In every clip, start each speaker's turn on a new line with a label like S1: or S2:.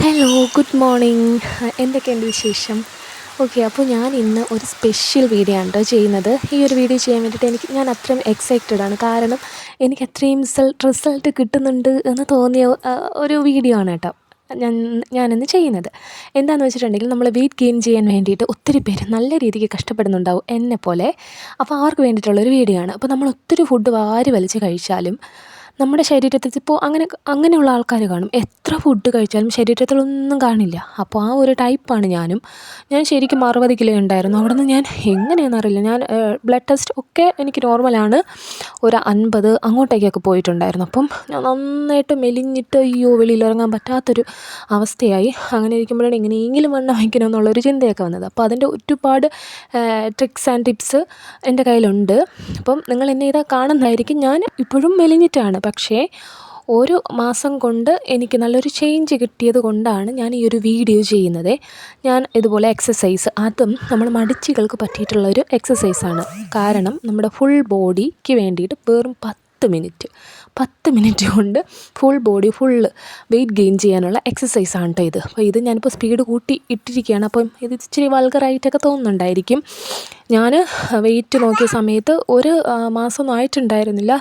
S1: Hello, good morning. എന്തൊക്കെയുണ്ട് വിശേഷം? Okay, അപ്പോൾ ഞാൻ ഇന്ന് ഒരു സ്പെഷ്യൽ വീഡിയോ ആണ് ചെയ്യുന്നത്. ഈ ഒരു വീഡിയോ ചെയ്യാൻ വേണ്ടിയിട്ട് ഞാൻ അത്രയും എക്സൈറ്റഡ് ആണ്. കാരണം എനിക്ക് അത്രയും റിസൾട്ട് കിട്ടുന്നുണ്ട് എന്ന് തോന്നിയ ഒരു വീഡിയോ ആണ് കേട്ടോ ഞാനിന്ന് ചെയ്യുന്നത്. എന്താണെന്ന് വെച്ചിട്ടുണ്ടെങ്കിൽ, നമ്മൾ വെയിറ്റ് ഗെയിൻ ചെയ്യാൻ വേണ്ടിയിട്ട് ഒത്തിരി പേര് നല്ല രീതിക്ക് കഷ്ടപ്പെടുന്നുണ്ടാവും എന്നെപ്പോലെ. അപ്പോൾ അവർക്ക് വേണ്ടിയിട്ടുള്ളൊരു വീഡിയോ ആണ്. അപ്പോൾ നമ്മൾ ഒത്തിരി ഫുഡ് വാരി വലിച്ച് കഴിച്ചാലും നമ്മുടെ ശരീരത്തിൽ ഇപ്പോൾ അങ്ങനെയുള്ള ആൾക്കാർ കാണും. എത്ര ഫുഡ് കഴിച്ചാലും ശരീരത്തിലൊന്നും കാണില്ല. അപ്പോൾ ആ ഒരു ടൈപ്പാണ് ഞാനും. ഞാൻ ശരിക്കും 60 കിലോ ഉണ്ടായിരുന്നു. അവിടെ നിന്ന് ഞാൻ എങ്ങനെയാണെന്നറിയില്ല, ഞാൻ ബ്ലഡ് ടെസ്റ്റ് ഒക്കെ എനിക്ക് നോർമലാണ്. ഒരു 50 അങ്ങോട്ടേക്കൊക്കെ പോയിട്ടുണ്ടായിരുന്നു. അപ്പം ഞാൻ നന്നായിട്ട് മെലിഞ്ഞിട്ട് വെളിയിലിറങ്ങാൻ പറ്റാത്തൊരു അവസ്ഥയായി. അങ്ങനെ ഇരിക്കുമ്പോഴാണ് എങ്ങനെയെങ്കിലും വണ്ണം വയ്ക്കണമെന്നുള്ളൊരു ചിന്തയൊക്കെ വന്നത്. അപ്പോൾ അതിൻ്റെ ഒരുപാട് ട്രിക്സ് ആൻഡ് ടിപ്സ് എൻ്റെ കയ്യിലുണ്ട്. അപ്പം നിങ്ങൾ എന്നെ ഇതാ കാണുന്നതായിരിക്കും. ഞാൻ ഇപ്പോഴും മെലിഞ്ഞിട്ടാണ്, പക്ഷേ ഒരു മാസം കൊണ്ട് എനിക്ക് നല്ലൊരു ചേഞ്ച് കിട്ടിയത് കൊണ്ടാണ് ഞാൻ ഈ ഒരു വീഡിയോ ചെയ്യുന്നത്. ഞാൻ ഇതുപോലെ എക്സസൈസ്, അതും നമ്മൾ മടിച്ചികൾക്ക് പറ്റിയിട്ടുള്ളൊരു എക്സസൈസാണ്. കാരണം നമ്മുടെ ഫുൾ ബോഡിക്ക് വേണ്ടിയിട്ട് വെറും 10 മിനിറ്റ് കൊണ്ട് ഫുൾ ബോഡി വെയിറ്റ് ഗെയിൻ ചെയ്യാനുള്ള എക്സസൈസാണ് കേട്ടോ ഇത്. അപ്പോൾ ഇത് ഞാനിപ്പോൾ സ്പീഡ് കൂട്ടി ഇട്ടിരിക്കുകയാണ്. അപ്പം ഇത് ഇച്ചിരി വൾഗറായിട്ടൊക്കെ തോന്നുന്നുണ്ടായിരിക്കും. ഞാൻ വെയിറ്റ് നോക്കിയ സമയത്ത് ഒരു മാസമൊന്നും ആയിട്ടുണ്ടായിരുന്നില്ല.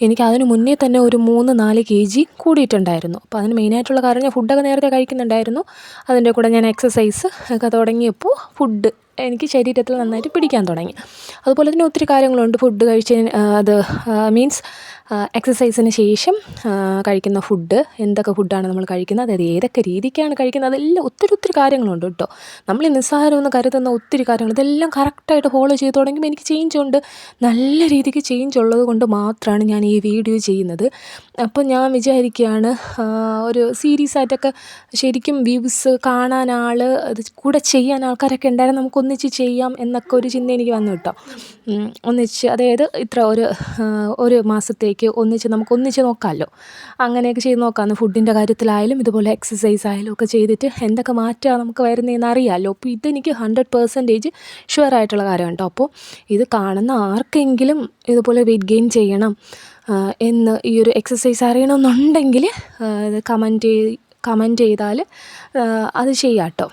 S1: എനിക്ക് അതിന് മുന്നേ തന്നെ ഒരു 3-4 kg കൂടിയിട്ടുണ്ടായിരുന്നു. അപ്പോൾ അതിന് മെയിനായിട്ടുള്ള കാരണം, ഞാൻ ഫുഡൊക്കെ നേരത്തെ കഴിക്കുന്നുണ്ടായിരുന്നു. അതിൻ്റെ കൂടെ ഞാൻ എക്സസൈസ് ഒക്കെ തുടങ്ങിയപ്പോൾ ഫുഡ് എനിക്ക് ശരീരത്തിൽ നന്നായിട്ട് പിടിക്കാൻ തുടങ്ങി. അതുപോലെ തന്നെ ഒത്തിരി കാര്യങ്ങളുണ്ട് ഫുഡ് കഴിച്ചതിന്. അത് മീൻസ് എക്സസൈസിന് ശേഷം കഴിക്കുന്ന ഫുഡ്, എന്തൊക്കെ ഫുഡാണ് നമ്മൾ കഴിക്കുന്നത്, അതായത് ഏതൊക്കെ രീതിക്കാണ് കഴിക്കുന്നത്, അതെല്ലാം ഒത്തിരി കാര്യങ്ങളുണ്ട് കേട്ടോ. നമ്മൾ നിസ്സാരമെന്ന് കരുതുന്ന ഒത്തിരി കാര്യങ്ങൾ, ഇതെല്ലാം കറക്റ്റായിട്ട് ഫോളോ ചെയ്ത് തുടങ്ങുമ്പോൾ എനിക്ക് ചേഞ്ച് ഉണ്ട്. നല്ല രീതിക്ക് ചേഞ്ച് ഉള്ളത് കൊണ്ട് മാത്രമാണ് ഞാൻ ഈ വീഡിയോ ചെയ്യുന്നത്. അപ്പോൾ ഞാൻ വിചാരിക്കുകയാണ്, ഒരു സീരീസ് ആയിട്ടൊക്കെ ശരിക്കും വ്യൂസ് കാണാൻ അത് കൂടെ ചെയ്യാൻ ആൾക്കാരൊക്കെ ഉണ്ടായിരുന്നു, നമുക്കൊന്നിച്ച് ചെയ്യാം എന്നൊക്കെ ഒരു ചിന്ത എനിക്ക് വന്നു കേട്ടോ. ഒന്നിച്ച്, അതായത് ഇത്ര ഒരു മാസത്തേക്ക് നമുക്കൊന്നിച്ച് നോക്കാമല്ലോ. അങ്ങനെയൊക്കെ ചെയ്ത് നോക്കാമെന്ന്. ഫുഡിൻ്റെ കാര്യത്തിലായാലും ഇതുപോലെ എക്സസൈസ് ആയാലും ഒക്കെ ചെയ്തിട്ട് എന്തൊക്കെ മാറ്റമാണ് നമുക്ക് വരുന്നതെന്ന് അറിയാമല്ലോ. അപ്പോൾ ഇതെനിക്ക് 100% ഷുവറായിട്ടുള്ള കാര്യമാണ് കേട്ടോ. അപ്പോൾ ഇത് കാണുന്ന ആർക്കെങ്കിലും ഇതുപോലെ വെയിറ്റ് ഗെയിൻ ചെയ്യണം എന്ന്, ഈ ഒരു എക്സസൈസ് അറിയണമെന്നുണ്ടെങ്കിൽ കമൻറ്റ് ചെയ്താൽ അത് ചെയ്യാം കേട്ടോ.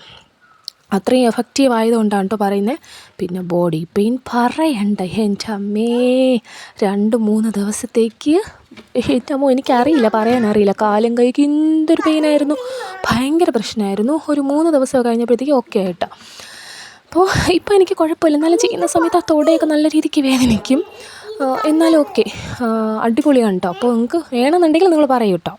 S1: അത്രയും എഫക്റ്റീവ് ആയതുകൊണ്ടാണ് കേട്ടോ പറയുന്നത്. പിന്നെ ബോഡി പെയിൻ പറയണ്ട, എൻ്റെ അമ്മേ, 2-3 ദിവസത്തേക്ക് എൻ്റെ അമ്മോ എനിക്കറിയില്ല, പറയാനറിയില്ല. കാലും കൈക്ക് എന്തൊരു പെയിനായിരുന്നു, ഭയങ്കര പ്രശ്നമായിരുന്നു. ഒരു 3 ദിവസം കഴിഞ്ഞപ്പോഴത്തേക്ക് ഓക്കെ ആയിട്ടോ. അപ്പോൾ ഇപ്പോൾ എനിക്ക് കുഴപ്പമില്ല. എന്നാലും ചെയ്യുന്ന സമയത്ത് ആ തൊടയൊക്കെ നല്ല രീതിക്ക് വേദനിക്കും. എന്നാലും ഓക്കെ, അടിപൊളിയാണ് കേട്ടോ. അപ്പോൾ നിങ്ങൾക്ക് വേണമെന്നുണ്ടെങ്കിൽ നിങ്ങൾ പറയൂ കേട്ടോ.